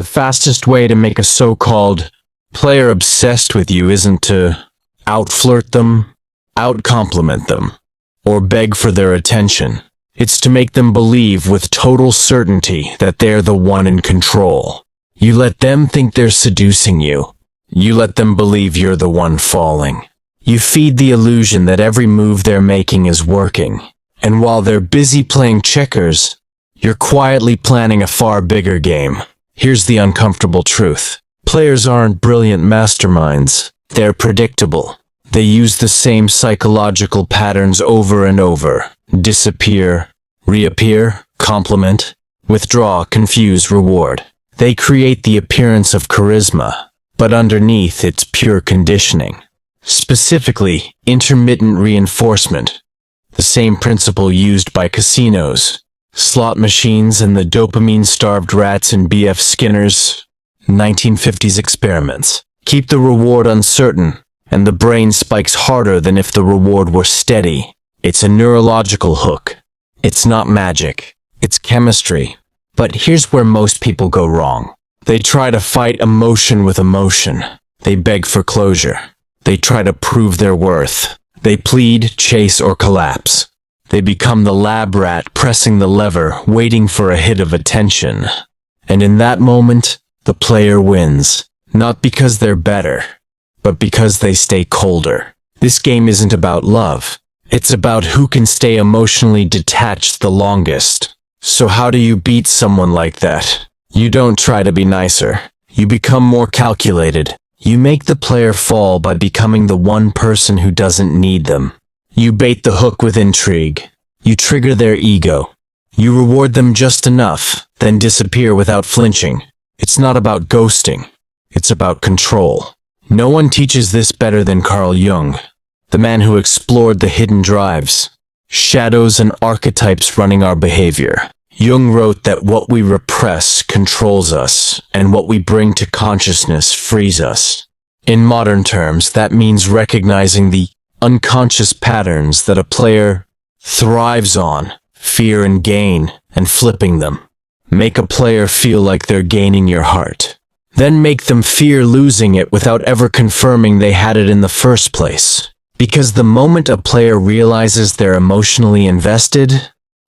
The fastest way to make a so-called player obsessed with you isn't to outflirt them, outcompliment them, or beg for their attention. It's to make them believe with total certainty that they're the one in control. You let them think they're seducing you. You let them believe you're the one falling. You feed the illusion that every move they're making is working. And while they're busy playing checkers, you're quietly planning a far bigger game. Here's the uncomfortable truth. Players aren't brilliant masterminds. They're predictable. They use the same psychological patterns over and over. Disappear, reappear, compliment, withdraw, confuse, reward. They create the appearance of charisma, but underneath it's pure conditioning. Specifically, intermittent reinforcement. The same principle used by casinos, slot machines, and the dopamine-starved rats in B.F. Skinner's 1950s experiments. Keep the reward uncertain, and the brain spikes harder than if the reward were steady. It's a neurological hook. It's not magic. It's chemistry. But here's where most people go wrong. They try to fight emotion with emotion. They beg for closure. They try to prove their worth. They plead, chase, or collapse. They become the lab rat pressing the lever, waiting for a hit of attention. And in that moment, the player wins. Not because they're better, but because they stay colder. This game isn't about love. It's about who can stay emotionally detached the longest. So how do you beat someone like that? You don't try to be nicer. You become more calculated. You make the player fall by becoming the one person who doesn't need them. You bait the hook with intrigue. You trigger their ego. You reward them just enough, then disappear without flinching. It's not about ghosting. It's about control. No one teaches this better than Carl Jung, the man who explored the hidden drives, shadows and archetypes running our behavior. Jung wrote that what we repress controls us, and what we bring to consciousness frees us. In modern terms, that means recognizing the unconscious patterns that a player thrives on, fear and gain, and flipping them. Make a player feel like they're gaining your heart. Then make them fear losing it without ever confirming they had it in the first place. Because the moment a player realizes they're emotionally invested,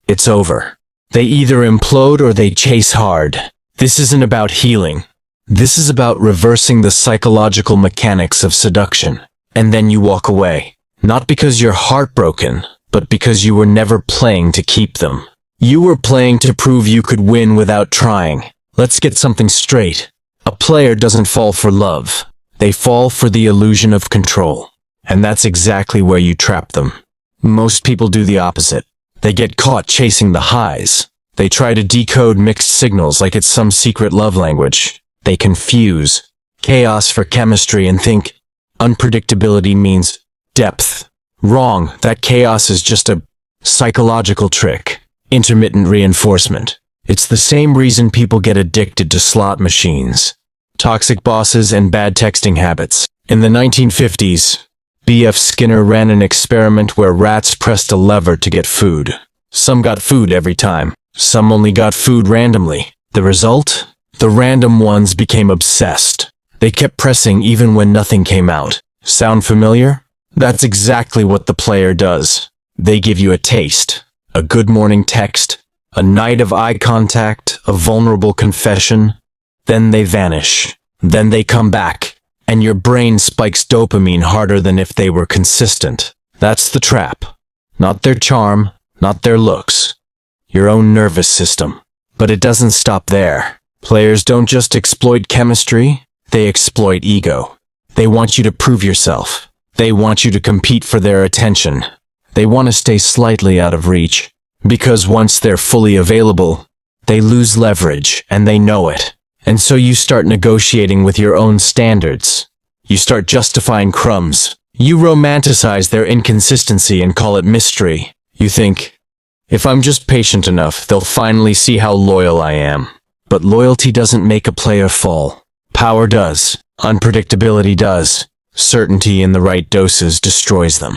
it's over. They either implode or they chase hard. This isn't about healing. This is about reversing the psychological mechanics of seduction. And then you walk away. Not because you're heartbroken, but because you were never playing to keep them. You were playing to prove you could win without trying. Let's get something straight. A player doesn't fall for love. They fall for the illusion of control. And that's exactly where you trap them. Most people do the opposite. They get caught chasing the highs. They try to decode mixed signals like it's some secret love language. They confuse chaos for chemistry and think unpredictability means depth. Wrong. That chaos is just a psychological trick. Intermittent reinforcement. It's the same reason people get addicted to slot machines, toxic bosses, and bad texting habits. In the 1950s, B.F. Skinner ran an experiment where rats pressed a lever to get food. Some got food every time. Some only got food randomly. The result? The random ones became obsessed. They kept pressing even when nothing came out. Sound familiar? That's exactly what the player does. They give you a taste, a good morning text, a night of eye contact, a vulnerable confession. Then they vanish. Then they come back. And your brain spikes dopamine harder than if they were consistent. That's the trap. Not their charm, not their looks. Your own nervous system. But it doesn't stop there. Players don't just exploit chemistry, they exploit ego. They want you to prove yourself. They want you to compete for their attention. They want to stay slightly out of reach. Because once they're fully available, they lose leverage, and they know it. And so you start negotiating with your own standards. You start justifying crumbs. You romanticize their inconsistency and call it mystery. You think, if I'm just patient enough, they'll finally see how loyal I am. But loyalty doesn't make a player fall. Power does. Unpredictability does. Certainty in the right doses destroys them.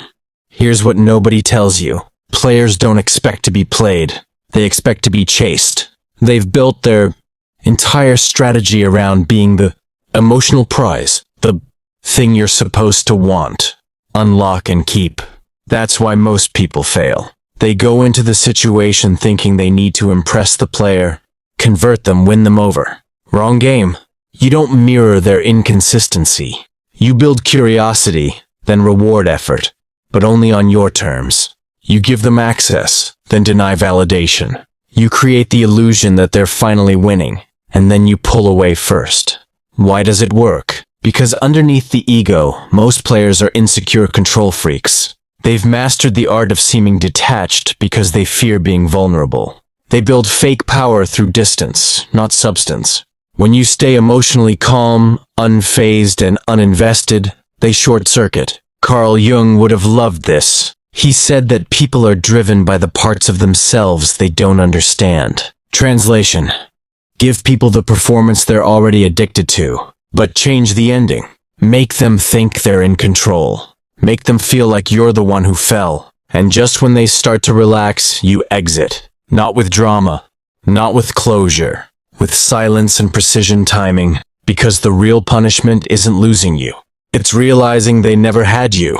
Here's what nobody tells you. Players don't expect to be played. They expect to be chased. They've built their entire strategy around being the emotional prize, the thing you're supposed to want, unlock and keep. That's why most people fail. They go into the situation thinking they need to impress the player, convert them, win them over. Wrong game. You don't mirror their inconsistency. You build curiosity, then reward effort, but only on your terms. You give them access, then deny validation. You create the illusion that they're finally winning, and then you pull away first. Why does it work? Because underneath the ego, most players are insecure control freaks. They've mastered the art of seeming detached because they fear being vulnerable. They build fake power through distance, not substance. When you stay emotionally calm, unfazed, and uninvested, they short-circuit. Carl Jung would have loved this. He said that people are driven by the parts of themselves they don't understand. Translation: give people the performance they're already addicted to, but change the ending. Make them think they're in control. Make them feel like you're the one who fell. And just when they start to relax, you exit. Not with drama, not with closure, with silence and precision timing, because the real punishment isn't losing you. It's realizing they never had you,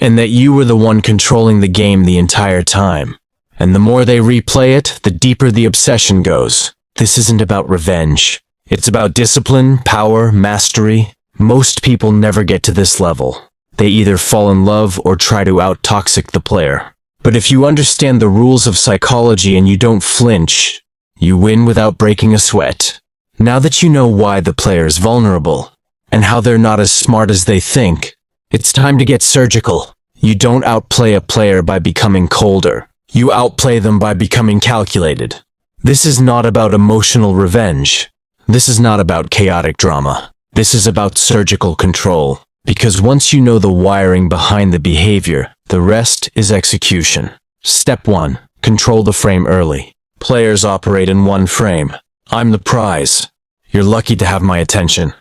and that you were the one controlling the game the entire time. And the more they replay it, the deeper the obsession goes. This isn't about revenge. It's about discipline, power, mastery. Most people never get to this level. They either fall in love or try to out-toxic the player. But if you understand the rules of psychology and you don't flinch, you win without breaking a sweat. Now that you know why the player is vulnerable, and how they're not as smart as they think, it's time to get surgical. You don't outplay a player by becoming colder. You outplay them by becoming calculated. This is not about emotional revenge. This is not about chaotic drama. This is about surgical control. Because once you know the wiring behind the behavior, the rest is execution. Step 1. Control the frame early. Players operate in one frame. I'm the prize. You're lucky to have my attention.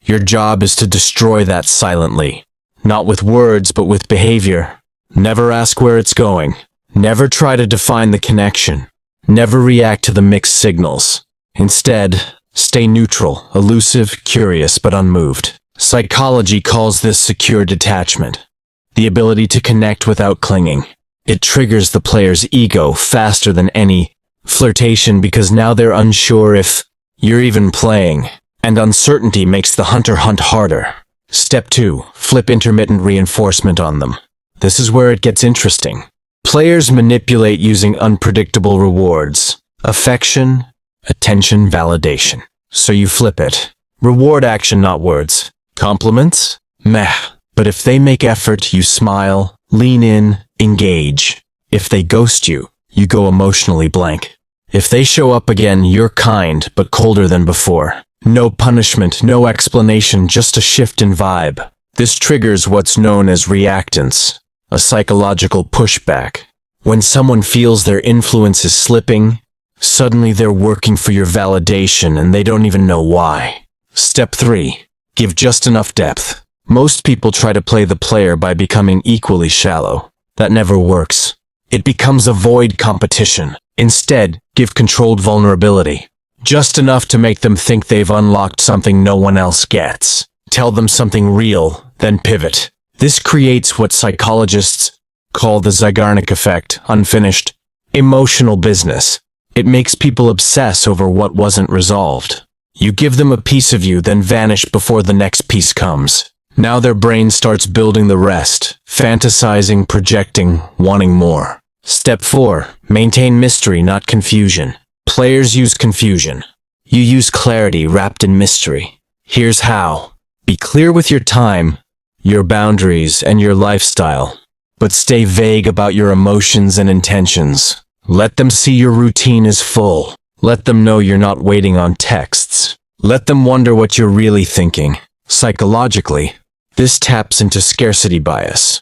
Your job is to destroy that silently. Not with words, but with behavior. Never ask where it's going. Never try to define the connection. Never react to the mixed signals. Instead, stay neutral, elusive, curious, but unmoved. Psychology calls this secure detachment. The ability to connect without clinging. It triggers the player's ego faster than any flirtation because now they're unsure if you're even playing, and uncertainty makes the hunter hunt harder. Step 2. Flip intermittent reinforcement on them. This is where it gets interesting. Players manipulate using unpredictable rewards. Affection, attention, validation. So you flip it. Reward action, not words. Compliments? Meh. But if they make effort, you smile, lean in, engage. If they ghost you, you go emotionally blank. If they show up again, you're kind, but colder than before. No punishment, no explanation, just a shift in vibe. This triggers what's known as reactance, a psychological pushback. When someone feels their influence is slipping, suddenly they're working for your validation and they don't even know why. Step 3. Give just enough depth. Most people try to play the player by becoming equally shallow. That never works. It becomes a void competition. Instead, give controlled vulnerability. Just enough to make them think they've unlocked something no one else gets. Tell them something real, then pivot. This creates what psychologists call the Zeigarnik effect, unfinished, emotional business. It makes people obsess over what wasn't resolved. You give them a piece of you, then vanish before the next piece comes. Now their brain starts building the rest, fantasizing, projecting, wanting more. Step 4. Maintain mystery, not confusion. Players use confusion. You use clarity wrapped in mystery. Here's how. Be clear with your time, your boundaries, and your lifestyle. But stay vague about your emotions and intentions. Let them see your routine is full. Let them know you're not waiting on texts. Let them wonder what you're really thinking. Psychologically, this taps into scarcity bias.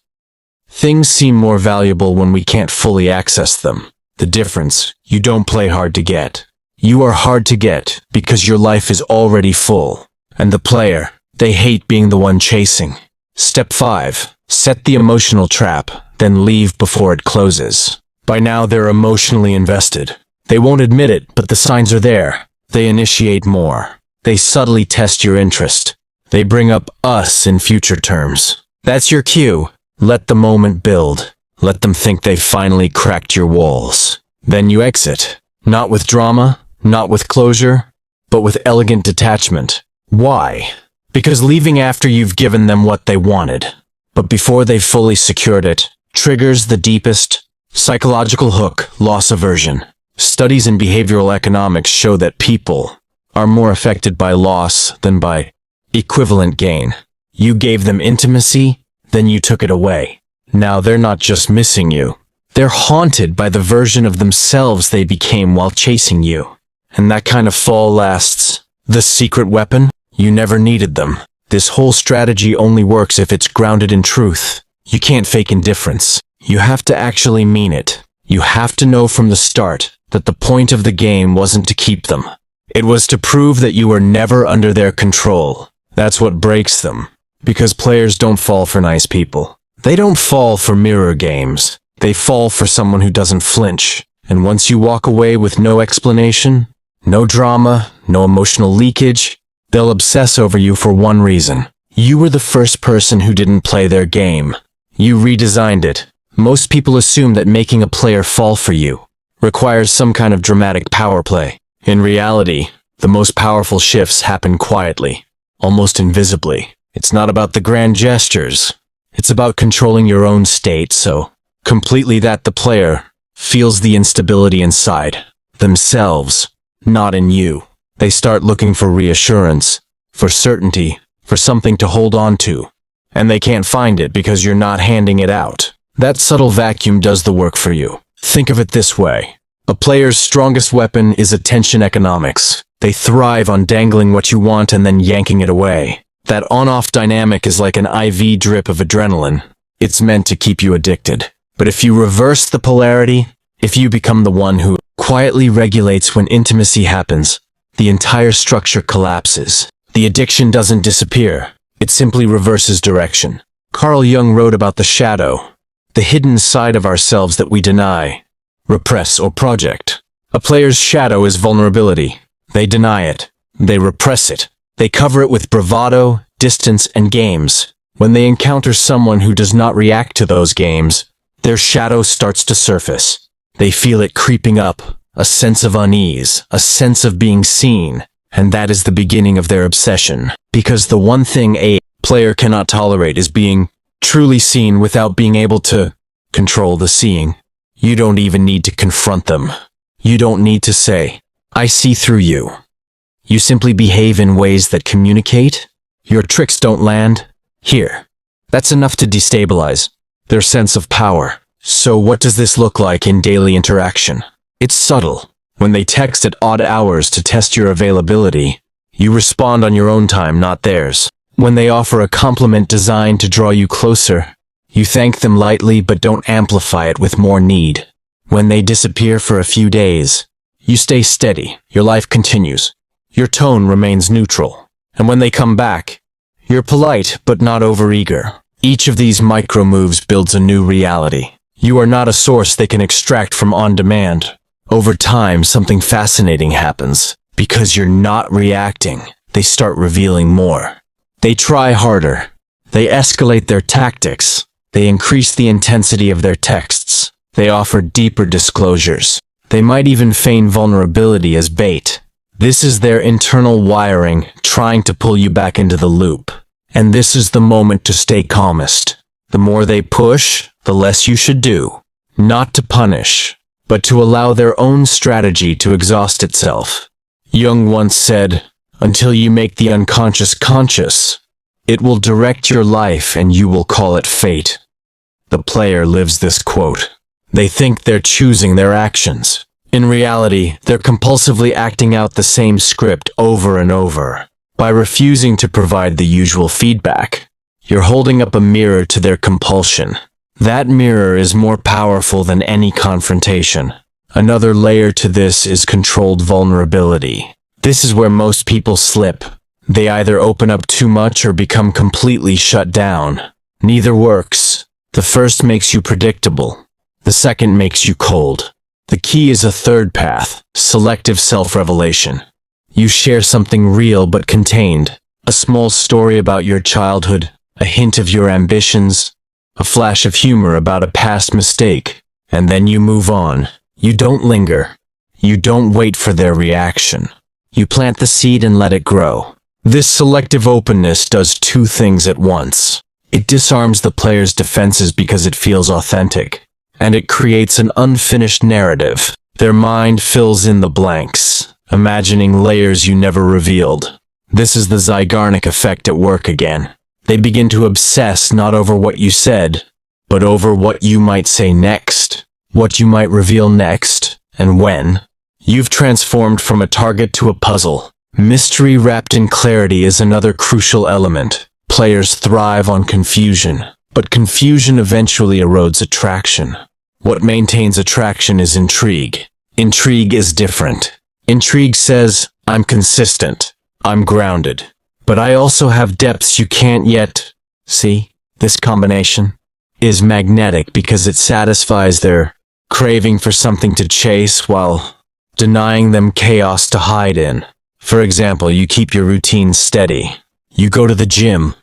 Things seem more valuable when we can't fully access them. The difference, you don't play hard to get. You are hard to get because your life is already full. And the player, they hate being the one chasing. Step 5. Set the emotional trap, then leave before it closes. By now they're emotionally invested. They won't admit it, but the signs are there. They initiate more. They subtly test your interest. They bring up us in future terms. That's your cue. Let the moment build. Let them think they've finally cracked your walls. Then you exit. Not with drama, not with closure, but with elegant detachment. Why? Because leaving after you've given them what they wanted, but before they've fully secured it, triggers the deepest psychological hook: loss aversion. Studies in behavioral economics show that people are more affected by loss than by equivalent gain. You gave them intimacy, then you took it away. Now they're not just missing you. They're haunted by the version of themselves they became while chasing you. And that kind of fall lasts. The secret weapon? You never needed them. This whole strategy only works if it's grounded in truth. You can't fake indifference. You have to actually mean it. You have to know from the start that the point of the game wasn't to keep them. It was to prove that you were never under their control. That's what breaks them. Because players don't fall for nice people. They don't fall for mirror games. They fall for someone who doesn't flinch. And once you walk away with no explanation, no drama, no emotional leakage, they'll obsess over you for one reason. You were the first person who didn't play their game. You redesigned it. Most people assume that making a player fall for you requires some kind of dramatic power play. In reality, the most powerful shifts happen quietly, almost invisibly. It's not about the grand gestures. It's about controlling your own state so completely that the player feels the instability inside themselves, not in you. They start looking for reassurance, for certainty, for something to hold on to. And they can't find it because you're not handing it out. That subtle vacuum does the work for you. Think of it this way. A player's strongest weapon is attention economics. They thrive on dangling what you want and then yanking it away. That on-off dynamic is like an IV drip of adrenaline. It's meant to keep you addicted. But if you reverse the polarity, if you become the one who quietly regulates when intimacy happens, the entire structure collapses. The addiction doesn't disappear. It simply reverses direction. Carl Jung wrote about the shadow, the hidden side of ourselves that we deny, repress, or project. A player's shadow is vulnerability. They deny it. They repress it. They cover it with bravado, distance, and games. When they encounter someone who does not react to those games, their shadow starts to surface. They feel it creeping up, a sense of unease, a sense of being seen, and that is the beginning of their obsession. Because the one thing a player cannot tolerate is being truly seen without being able to control the seeing. You don't even need to confront them. You don't need to say, "I see through you." You simply behave in ways that communicate. Your tricks don't land. Here. That's enough to destabilize their sense of power. So what does this look like in daily interaction? It's subtle. When they text at odd hours to test your availability, you respond on your own time, not theirs. When they offer a compliment designed to draw you closer, you thank them lightly but don't amplify it with more need. When they disappear for a few days, you stay steady. Your life continues. Your tone remains neutral. And when they come back, you're polite but not overeager. Each of these micro moves builds a new reality. You are not a source they can extract from on demand. Over time, something fascinating happens. Because you're not reacting, they start revealing more. They try harder. They escalate their tactics. They increase the intensity of their texts. They offer deeper disclosures. They might even feign vulnerability as bait. This is their internal wiring trying to pull you back into the loop. And this is the moment to stay calmest. The more they push, the less you should do. Not to punish, but to allow their own strategy to exhaust itself. Jung once said, "Until you make the unconscious conscious, it will direct your life and you will call it fate." The player lives this quote. They think they're choosing their actions. In reality, they're compulsively acting out the same script over and over. By refusing to provide the usual feedback, you're holding up a mirror to their compulsion. That mirror is more powerful than any confrontation. Another layer to this is controlled vulnerability. This is where most people slip. They either open up too much or become completely shut down. Neither works. The first makes you predictable. The second makes you cold. The key is a third path, selective self-revelation. You share something real but contained. A small story about your childhood, a hint of your ambitions, a flash of humor about a past mistake, and then you move on. You don't linger. You don't wait for their reaction. You plant the seed and let it grow. This selective openness does two things at once. It disarms the player's defenses because it feels authentic, and it creates an unfinished narrative. Their mind fills in the blanks, imagining layers you never revealed. This is the Zygarnik effect at work again. They begin to obsess not over what you said, but over what you might say next, what you might reveal next, and when. You've transformed from a target to a puzzle. Mystery wrapped in clarity is another crucial element. Players thrive on confusion, but confusion eventually erodes attraction. What maintains attraction is intrigue. Intrigue is different. Intrigue says, I'm consistent, I'm grounded, but I also have depths you can't yet see. This combination is magnetic because it satisfies their craving for something to chase while denying them chaos to hide in. For example, you keep your routine steady. You go to the gym.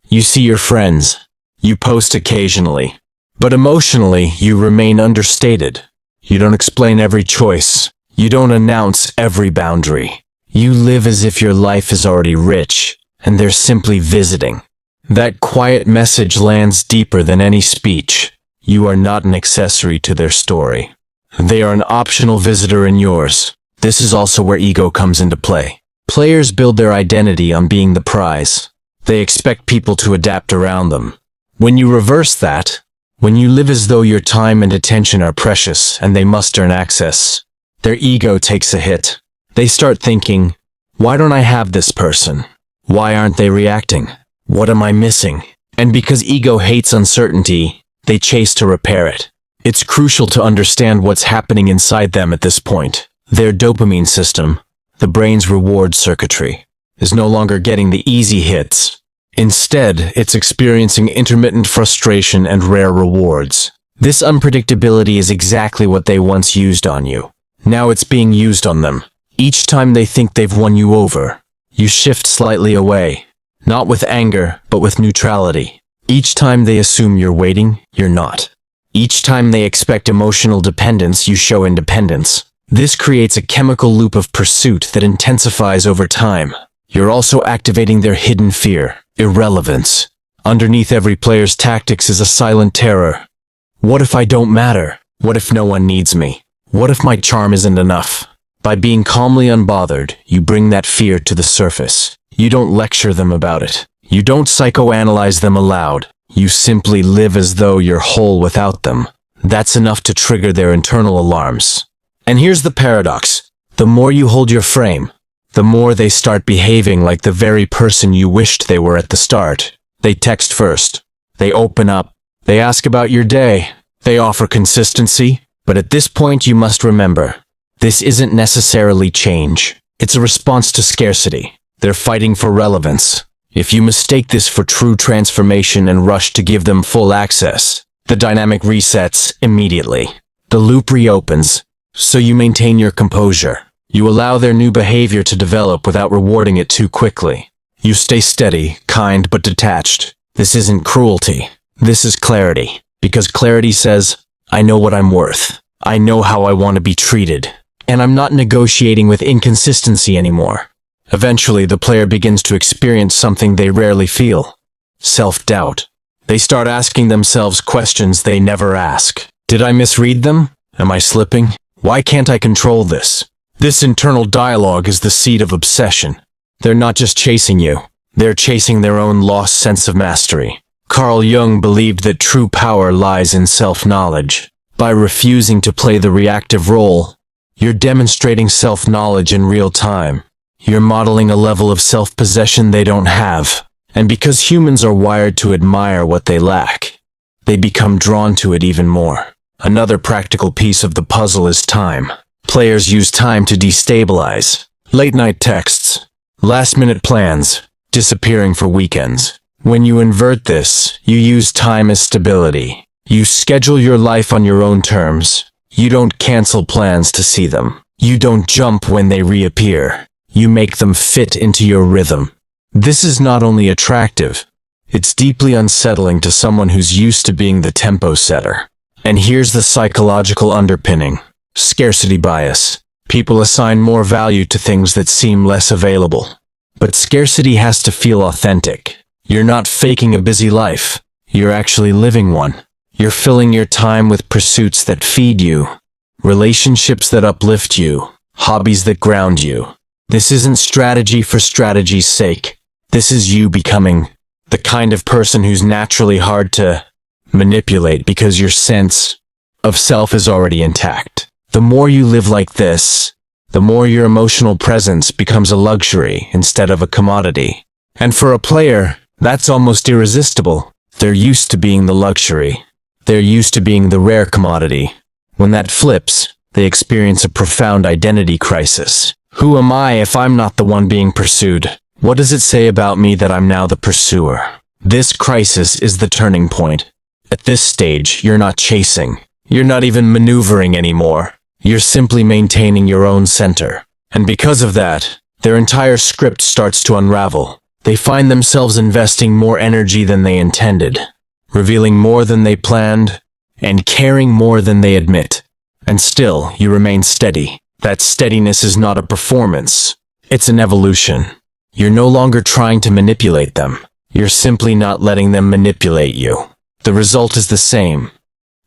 You see your friends. You post occasionally. But emotionally, you remain understated. You don't explain every choice. You don't announce every boundary. You live as if your life is already rich, and they're simply visiting. That quiet message lands deeper than any speech. You are not an accessory to their story. They are an optional visitor in yours. This is also where ego comes into play. Players build their identity on being the prize. They expect people to adapt around them. When you reverse that, when you live as though your time and attention are precious and they must earn access, their ego takes a hit. They start thinking, why don't I have this person? Why aren't they reacting? What am I missing? And because ego hates uncertainty, they chase to repair it. It's crucial to understand what's happening inside them at this point. Their dopamine system, the brain's reward circuitry, is no longer getting the easy hits. Instead, it's experiencing intermittent frustration and rare rewards. This unpredictability is exactly what they once used on you. Now it's being used on them. Each time they think they've won you over, you shift slightly away. Not with anger, but with neutrality. Each time they assume you're waiting, you're not. Each time they expect emotional dependence, you show independence. This creates a chemical loop of pursuit that intensifies over time. You're also activating their hidden fear, irrelevance. Underneath every player's tactics is a silent terror. What if I don't matter? What if no one needs me? What if my charm isn't enough? By being calmly unbothered, you bring that fear to the surface. You don't lecture them about it. You don't psychoanalyze them aloud. You simply live as though you're whole without them. That's enough to trigger their internal alarms. And here's the paradox. The more you hold your frame, the more they start behaving like the very person you wished they were at the start. They text first. They open up. They ask about your day. They offer consistency. But at this point you must remember, this isn't necessarily change. It's a response to scarcity. They're fighting for relevance. If you mistake this for true transformation and rush to give them full access, the dynamic resets immediately. The loop reopens, so you maintain your composure. You allow their new behavior to develop without rewarding it too quickly. You stay steady, kind, but detached. This isn't cruelty. This is clarity. Because clarity says, I know what I'm worth. I know how I want to be treated. And I'm not negotiating with inconsistency anymore. Eventually, the player begins to experience something they rarely feel. Self-doubt. They start asking themselves questions they never ask. Did I misread them? Am I slipping? Why can't I control this? This internal dialogue is the seed of obsession. They're not just chasing you. They're chasing their own lost sense of mastery. Carl Jung believed that true power lies in self-knowledge. By refusing to play the reactive role, you're demonstrating self-knowledge in real time. You're modeling a level of self-possession they don't have. And because humans are wired to admire what they lack, they become drawn to it even more. Another practical piece of the puzzle is time. Players use time to destabilize. Late-night texts, last-minute plans, disappearing for weekends. When you invert this, you use time as stability. You schedule your life on your own terms. You don't cancel plans to see them. You don't jump when they reappear. You make them fit into your rhythm. This is not only attractive, it's deeply unsettling to someone who's used to being the tempo setter. And here's the psychological underpinning: scarcity bias. People assign more value to things that seem less available. But scarcity has to feel authentic. You're not faking a busy life. You're actually living one. You're filling your time with pursuits that feed you, relationships that uplift you, hobbies that ground you. This isn't strategy for strategy's sake. This is you becoming the kind of person who's naturally hard to manipulate because your sense of self is already intact. The more you live like this, the more your emotional presence becomes a luxury instead of a commodity. And for a player, that's almost irresistible. They're used to being the luxury. They're used to being the rare commodity. When that flips, they experience a profound identity crisis. Who am I if I'm not the one being pursued? What does it say about me that I'm now the pursuer? This crisis is the turning point. At this stage, you're not chasing. You're not even maneuvering anymore. You're simply maintaining your own center. And because of that, their entire script starts to unravel. They find themselves investing more energy than they intended, revealing more than they planned, and caring more than they admit. And still, you remain steady. That steadiness is not a performance. It's an evolution. You're no longer trying to manipulate them. You're simply not letting them manipulate you. The result is the same.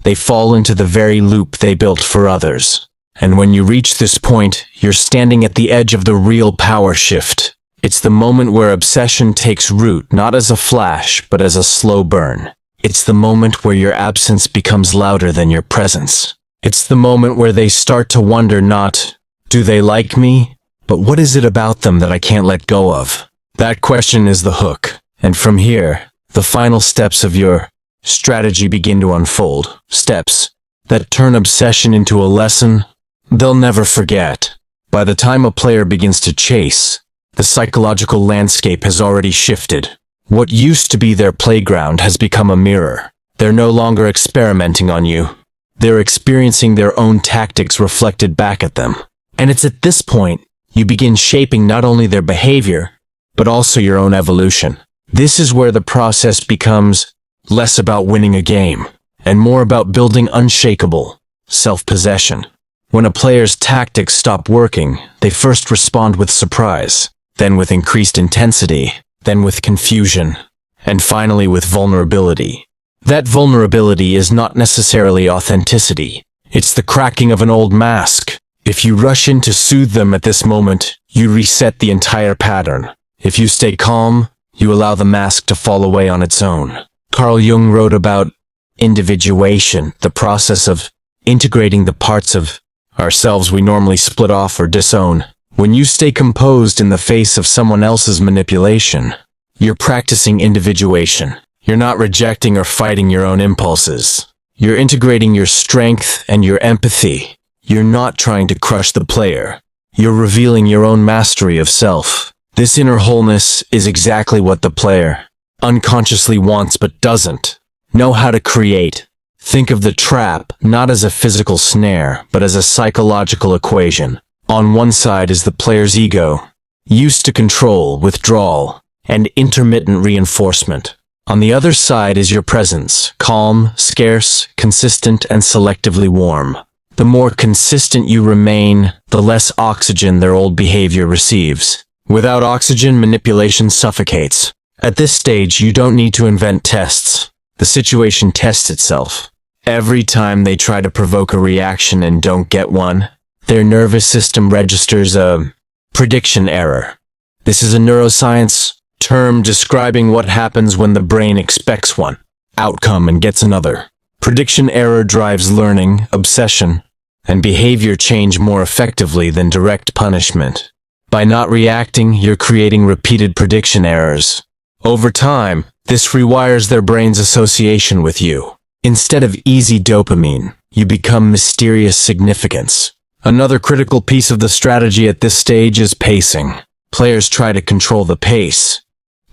They fall into the very loop they built for others. And when you reach this point, you're standing at the edge of the real power shift. It's the moment where obsession takes root, not as a flash, but as a slow burn. It's the moment where your absence becomes louder than your presence. It's the moment where they start to wonder not, do they like me? But what is it about them that I can't let go of? That question is the hook. And from here, the final steps of your strategy begin to unfold. Steps that turn obsession into a lesson they'll never forget. By the time a player begins to chase, the psychological landscape has already shifted. What used to be their playground has become a mirror. They're no longer experimenting on you. They're experiencing their own tactics reflected back at them. And it's at this point you begin shaping not only their behavior, but also your own evolution. This is where the process becomes less about winning a game, and more about building unshakable self-possession. When a player's tactics stop working, they first respond with surprise, then with increased intensity, then with confusion, and finally with vulnerability. That vulnerability is not necessarily authenticity. It's the cracking of an old mask. If you rush in to soothe them at this moment, you reset the entire pattern. If you stay calm, you allow the mask to fall away on its own. Carl Jung wrote about individuation, the process of integrating the parts of ourselves we normally split off or disown. When you stay composed in the face of someone else's manipulation, you're practicing individuation. You're not rejecting or fighting your own impulses. You're integrating your strength and your empathy. You're not trying to crush the player. You're revealing your own mastery of self. This inner wholeness is exactly what the player unconsciously wants but doesn't know how to create. Think of the trap not as a physical snare, but as a psychological equation. On one side is the player's ego, used to control, withdrawal, and intermittent reinforcement. On the other side is your presence, calm, scarce, consistent, and selectively warm. The more consistent you remain, the less oxygen their old behavior receives. Without oxygen, manipulation suffocates. At this stage, you don't need to invent tests. The situation tests itself. Every time they try to provoke a reaction and don't get one, their nervous system registers a prediction error. This is a neuroscience term describing what happens when the brain expects one outcome and gets another. Prediction error drives learning, obsession, and behavior change more effectively than direct punishment. By not reacting, you're creating repeated prediction errors. Over time, this rewires their brain's association with you. Instead of easy dopamine, you become mysterious significance. Another critical piece of the strategy at this stage is pacing. Players try to control the pace,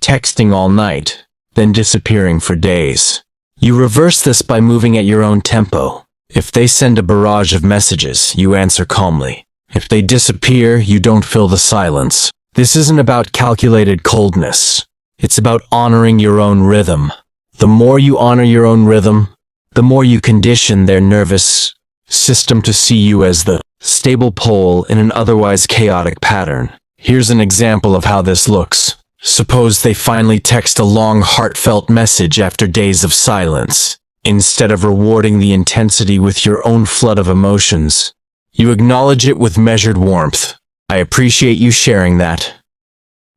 texting all night, then disappearing for days. You reverse this by moving at your own tempo. If they send a barrage of messages, you answer calmly. If they disappear, you don't fill the silence. This isn't about calculated coldness. It's about honoring your own rhythm. The more you honor your own rhythm, the more you condition their nervous system to see you as the stable pole in an otherwise chaotic pattern. Here's an example of how this looks. Suppose they finally text a long, heartfelt message after days of silence. Instead of rewarding the intensity with your own flood of emotions, you acknowledge it with measured warmth. I appreciate you sharing that.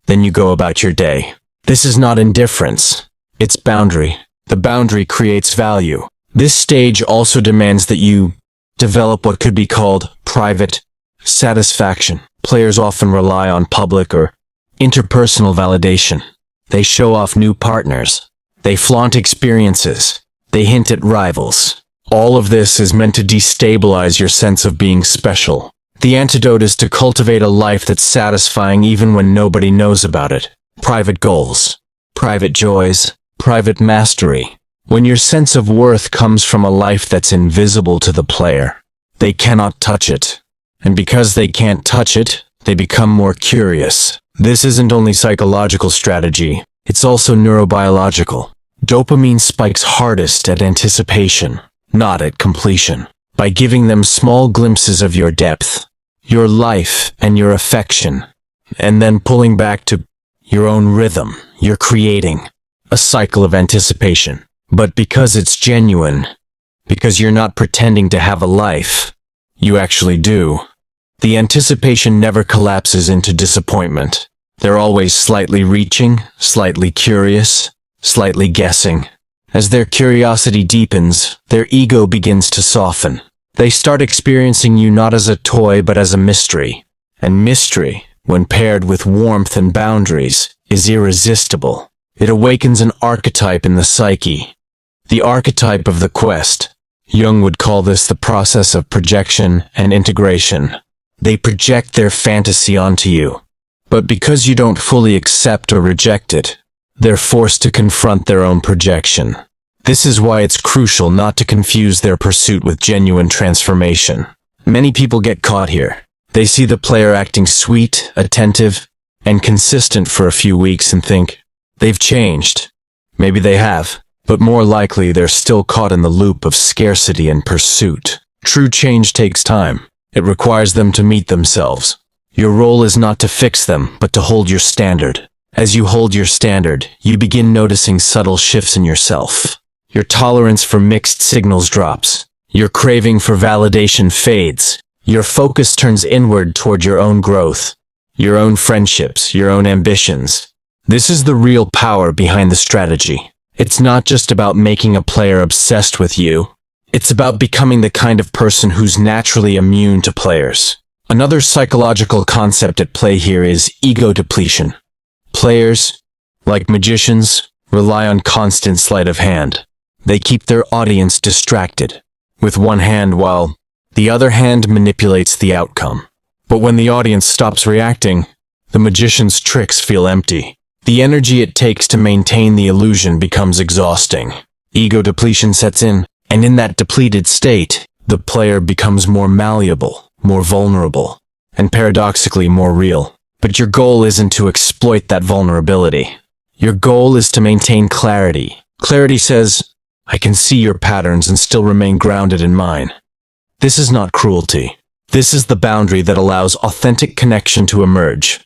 Then you go about your day. This is not indifference. It's boundary. The boundary creates value. This stage also demands that you develop what could be called private satisfaction. Players often rely on public or interpersonal validation. They show off new partners. They flaunt experiences. They hint at rivals. All of this is meant to destabilize your sense of being special. The antidote is to cultivate a life that's satisfying even when nobody knows about it. Private goals, private joys, private mastery. When your sense of worth comes from a life that's invisible to the player, they cannot touch it. And because they can't touch it, they become more curious. This isn't only psychological strategy, it's also neurobiological. Dopamine spikes hardest at anticipation, not at completion. By giving them small glimpses of your depth, your life, and your affection, and then pulling back to your own rhythm, you're creating a cycle of anticipation. But because it's genuine, because you're not pretending to have a life, you actually do. The anticipation never collapses into disappointment. They're always slightly reaching, slightly curious, slightly guessing. As their curiosity deepens, their ego begins to soften. They start experiencing you not as a toy but as a mystery. And mystery, when paired with warmth and boundaries, is irresistible. It awakens an archetype in the psyche. The archetype of the quest. Jung would call this the process of projection and integration. They project their fantasy onto you. But because you don't fully accept or reject it, they're forced to confront their own projection. This is why it's crucial not to confuse their pursuit with genuine transformation. Many people get caught here. They see the player acting sweet, attentive, and consistent for a few weeks and think, they've changed. Maybe they have, but more likely they're still caught in the loop of scarcity and pursuit. True change takes time. It requires them to meet themselves. Your role is not to fix them, but to hold your standard. As you hold your standard, you begin noticing subtle shifts in yourself. Your tolerance for mixed signals drops. Your craving for validation fades. Your focus turns inward toward your own growth, your own friendships, your own ambitions. This is the real power behind the strategy. It's not just about making a player obsessed with you. It's about becoming the kind of person who's naturally immune to players. Another psychological concept at play here is ego depletion. Players, like magicians, rely on constant sleight of hand. They keep their audience distracted with one hand while the other hand manipulates the outcome. But when the audience stops reacting, the magician's tricks feel empty. The energy it takes to maintain the illusion becomes exhausting. Ego depletion sets in, and in that depleted state, the player becomes more malleable, more vulnerable, and paradoxically more real. But your goal isn't to exploit that vulnerability. Your goal is to maintain clarity. Clarity says, I can see your patterns and still remain grounded in mine. This is not cruelty. This is the boundary that allows authentic connection to emerge,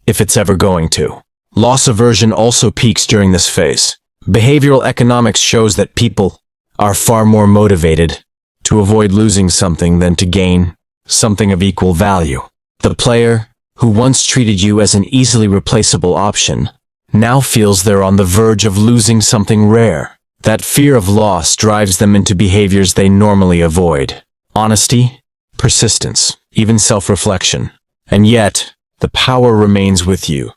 if it's ever going to. Loss aversion also peaks during this phase. Behavioral economics shows that people are far more motivated to avoid losing something than to gain something of equal value. The player, who once treated you as an easily replaceable option, now feels they're on the verge of losing something rare. That fear of loss drives them into behaviors they normally avoid. Honesty, persistence, even self-reflection. And yet, the power remains with you,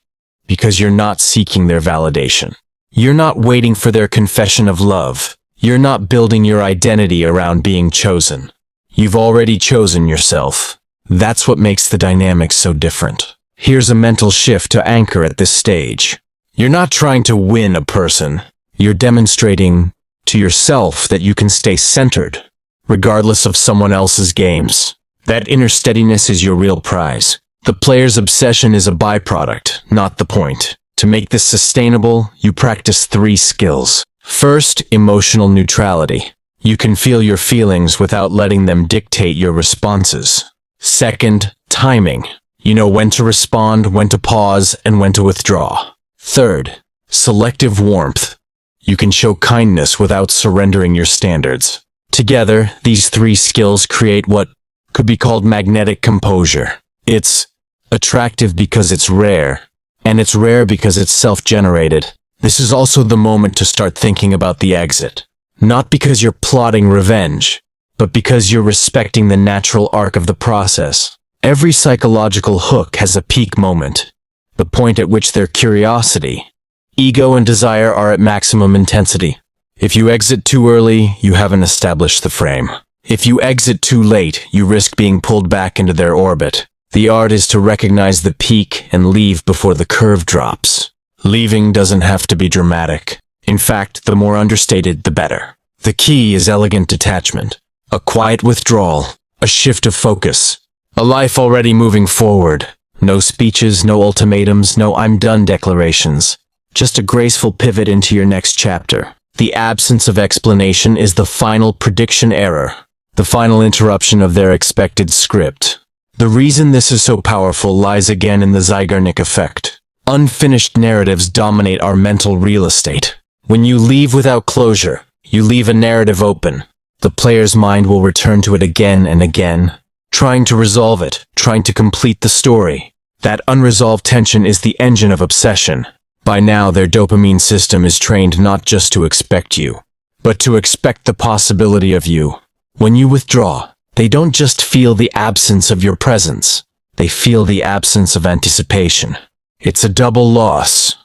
because you're not seeking their validation. You're not waiting for their confession of love. You're not building your identity around being chosen. You've already chosen yourself. That's what makes the dynamic so different. Here's a mental shift to anchor at this stage. You're not trying to win a person. You're demonstrating to yourself that you can stay centered, regardless of someone else's games. That inner steadiness is your real prize. The player's obsession is a byproduct, not the point. To make this sustainable, you practice 3 skills. First, emotional neutrality. You can feel your feelings without letting them dictate your responses. Second, timing. You know when to respond, when to pause, and when to withdraw. Third, selective warmth. You can show kindness without surrendering your standards. Together, these 3 skills create what could be called magnetic composure. It's attractive because it's rare, and it's rare because it's self-generated. This is also the moment to start thinking about the exit. Not because you're plotting revenge, but because you're respecting the natural arc of the process. Every psychological hook has a peak moment, the point at which their curiosity, ego, and desire are at maximum intensity. If you exit too early, you haven't established the frame. If you exit too late, you risk being pulled back into their orbit. The art is to recognize the peak and leave before the curve drops. Leaving doesn't have to be dramatic. In fact, the more understated, the better. The key is elegant detachment. A quiet withdrawal. A shift of focus. A life already moving forward. No speeches, no ultimatums, no "I'm done" declarations. Just a graceful pivot into your next chapter. The absence of explanation is the final prediction error. The final interruption of their expected script. The reason this is so powerful lies again in the Zeigarnik effect. Unfinished narratives dominate our mental real estate. When you leave without closure, you leave a narrative open. The player's mind will return to it again and again, trying to resolve it, trying to complete the story. That unresolved tension is the engine of obsession. By now, their dopamine system is trained not just to expect you, but to expect the possibility of you. When you withdraw, they don't just feel the absence of your presence. They feel the absence of anticipation. It's a double loss.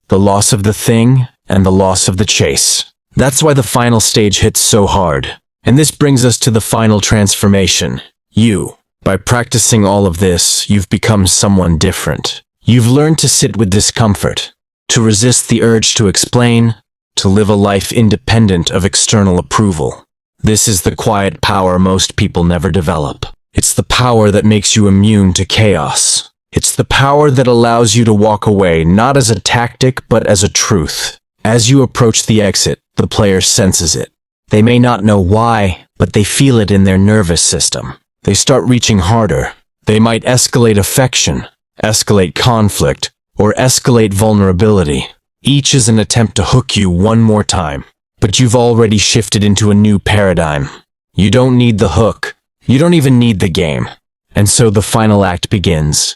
The loss of the thing and the loss of the chase. That's why the final stage hits so hard. And this brings us to the final transformation. You. By practicing all of this, you've become someone different. You've learned to sit with discomfort, to resist the urge to explain, to live a life independent of external approval. This is the quiet power most people never develop. It's the power that makes you immune to chaos. It's the power that allows you to walk away not as a tactic but as a truth. As you approach the exit, the player senses it. They may not know why, but they feel it in their nervous system. They start reaching harder. They might escalate affection, escalate conflict, or escalate vulnerability. Each is an attempt to hook you one more time. But you've already shifted into a new paradigm. You don't need the hook. You don't even need the game. And so the final act begins.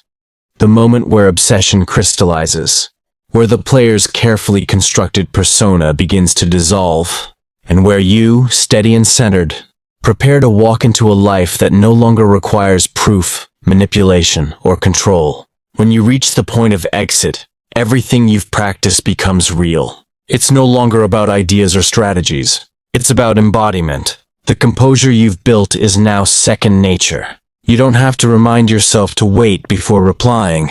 The moment where obsession crystallizes. Where the player's carefully constructed persona begins to dissolve. And where you, steady and centered, prepare to walk into a life that no longer requires proof, manipulation, or control. When you reach the point of exit, everything you've practiced becomes real. It's no longer about ideas or strategies. It's about embodiment. The composure you've built is now second nature. You don't have to remind yourself to wait before replying,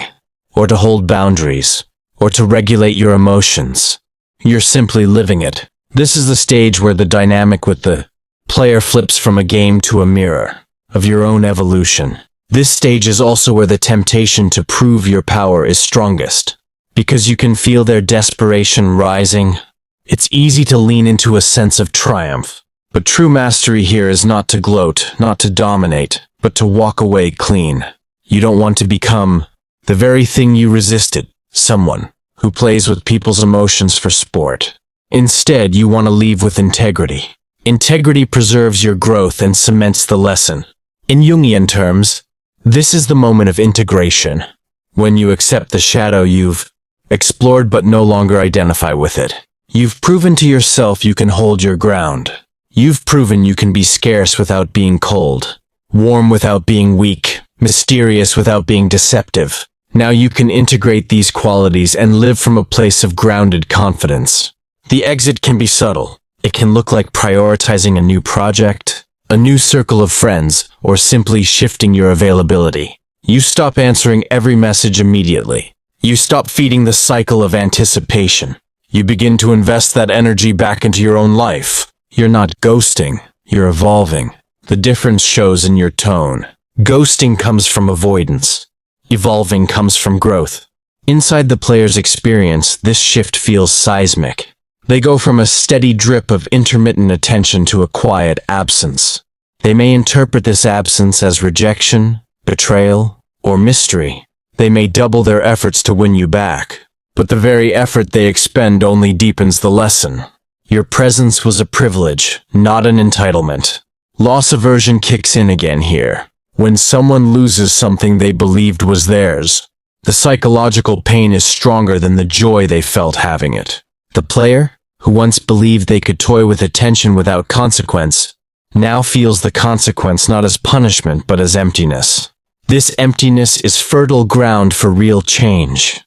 or to hold boundaries, or to regulate your emotions. You're simply living it. This is the stage where the dynamic with the player flips from a game to a mirror of your own evolution. This stage is also where the temptation to prove your power is strongest. Because you can feel their desperation rising, it's easy to lean into a sense of triumph. But true mastery here is not to gloat, not to dominate, but to walk away clean. You don't want to become the very thing you resisted, someone who plays with people's emotions for sport. Instead, you want to leave with integrity. Integrity preserves your growth and cements the lesson. In Jungian terms, this is the moment of integration, when you accept the shadow you've explored but no longer identify with it. You've proven to yourself you can hold your ground. You've proven you can be scarce without being cold, warm without being weak, mysterious without being deceptive. Now you can integrate these qualities and live from a place of grounded confidence. The exit can be subtle. It can look like prioritizing a new project, a new circle of friends, or simply shifting your availability. You stop answering every message immediately. You stop feeding the cycle of anticipation. You begin to invest that energy back into your own life. You're not ghosting, you're evolving. The difference shows in your tone, Ghosting comes from avoidance. Evolving comes from growth. Inside the player's experience, this shift feels seismic. They go from a steady drip of intermittent attention to a quiet absence. They may interpret this absence as rejection, betrayal, or mystery. They may double their efforts to win you back, but the very effort they expend only deepens the lesson. Your presence was a privilege, not an entitlement. Loss aversion kicks in again here. When someone loses something they believed was theirs, the psychological pain is stronger than the joy they felt having it. The player, who once believed they could toy with attention without consequence, now feels the consequence not as punishment but as emptiness. This emptiness is fertile ground for real change,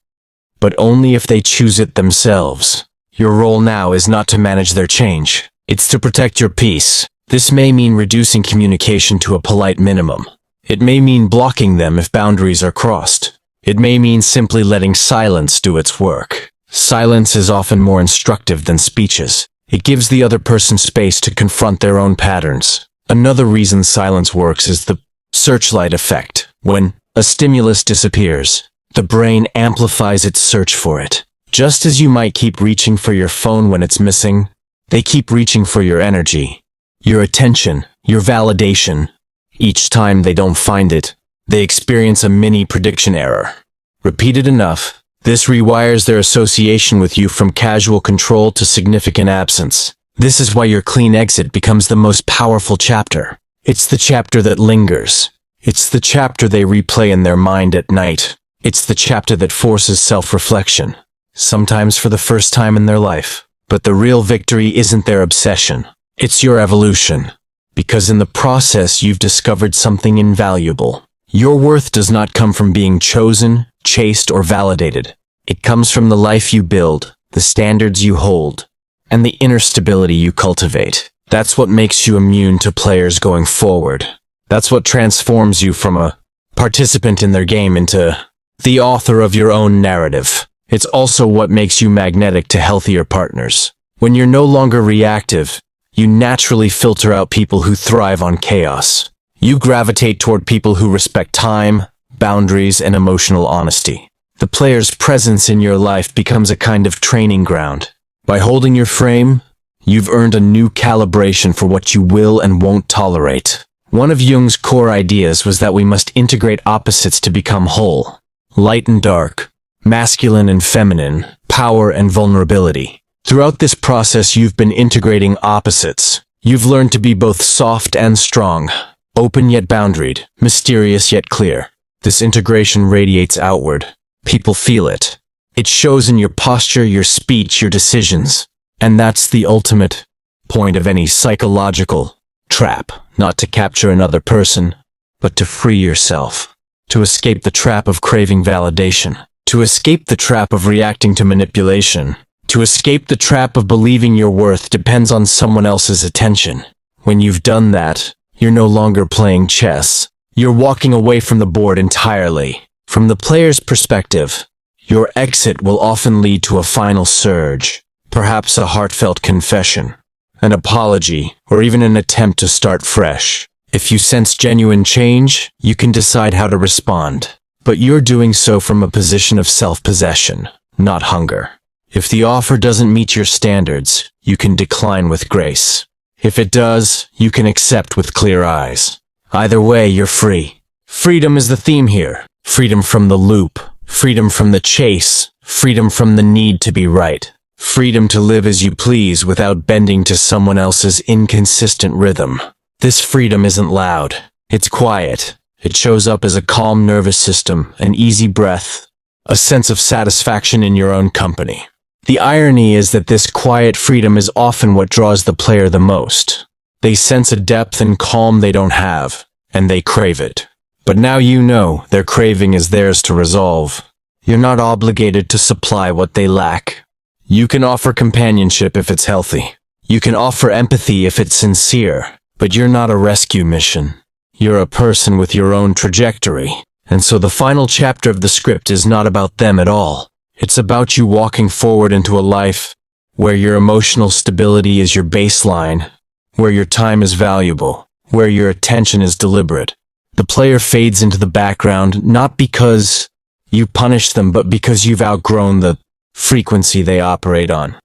but only if they choose it themselves. Your role now is not to manage their change. It's to protect your peace. This may mean reducing communication to a polite minimum. It may mean blocking them if boundaries are crossed. It may mean simply letting silence do its work. Silence is often more instructive than speeches. It gives the other person space to confront their own patterns. Another reason silence works is the searchlight effect. When a stimulus disappears, the brain amplifies its search for it. Just as you might keep reaching for your phone when it's missing, they keep reaching for your energy, your attention, your validation. Each time they don't find it, they experience a mini prediction error. Repeated enough, this rewires their association with you from casual control to significant absence. This is why your clean exit becomes the most powerful chapter. It's the chapter that lingers. It's the chapter they replay in their mind at night. It's the chapter that forces self-reflection, sometimes for the first time in their life. But the real victory isn't their obsession. It's your evolution. Because in the process you've discovered something invaluable. Your worth does not come from being chosen, chased, or validated. It comes from the life you build, the standards you hold, and the inner stability you cultivate. That's what makes you immune to players going forward. That's what transforms you from a participant in their game into the author of your own narrative. It's also what makes you magnetic to healthier partners. When you're no longer reactive, you naturally filter out people who thrive on chaos. You gravitate toward people who respect time, boundaries, and emotional honesty. The player's presence in your life becomes a kind of training ground. By holding your frame, you've earned a new calibration for what you will and won't tolerate. One of Jung's core ideas was that we must integrate opposites to become whole. Light and dark, masculine and feminine, power and vulnerability. Throughout this process, you've been integrating opposites. You've learned to be both soft and strong, open yet boundaried, mysterious yet clear. This integration radiates outward. People feel it. It shows in your posture, your speech, your decisions. And that's the ultimate point of any psychological trap. Not to capture another person, but to free yourself. To escape the trap of craving validation. To escape the trap of reacting to manipulation. To escape the trap of believing your worth depends on someone else's attention. When you've done that, you're no longer playing chess. You're walking away from the board entirely. From the player's perspective, your exit will often lead to a final surge, perhaps a heartfelt confession, an apology, or even an attempt to start fresh. If you sense genuine change, you can decide how to respond. But you're doing so from a position of self-possession, not hunger. If the offer doesn't meet your standards, you can decline with grace. If it does, you can accept with clear eyes. Either way, you're free. Freedom is the theme here. Freedom from the loop. Freedom from the chase. Freedom from the need to be right. Freedom to live as you please without bending to someone else's inconsistent rhythm. This freedom isn't loud. It's quiet. It shows up as a calm nervous system, an easy breath, a sense of satisfaction in your own company. The irony is that this quiet freedom is often what draws the player the most. They sense a depth and calm they don't have, and they crave it. But now you know their craving is theirs to resolve. You're not obligated to supply what they lack. You can offer companionship if it's healthy. You can offer empathy if it's sincere. But you're not a rescue mission. You're a person with your own trajectory. And so the final chapter of the script is not about them at all. It's about you walking forward into a life where your emotional stability is your baseline, where your time is valuable, where your attention is deliberate, The player fades into the background, not because you punish them, but because you've outgrown the frequency they operate on.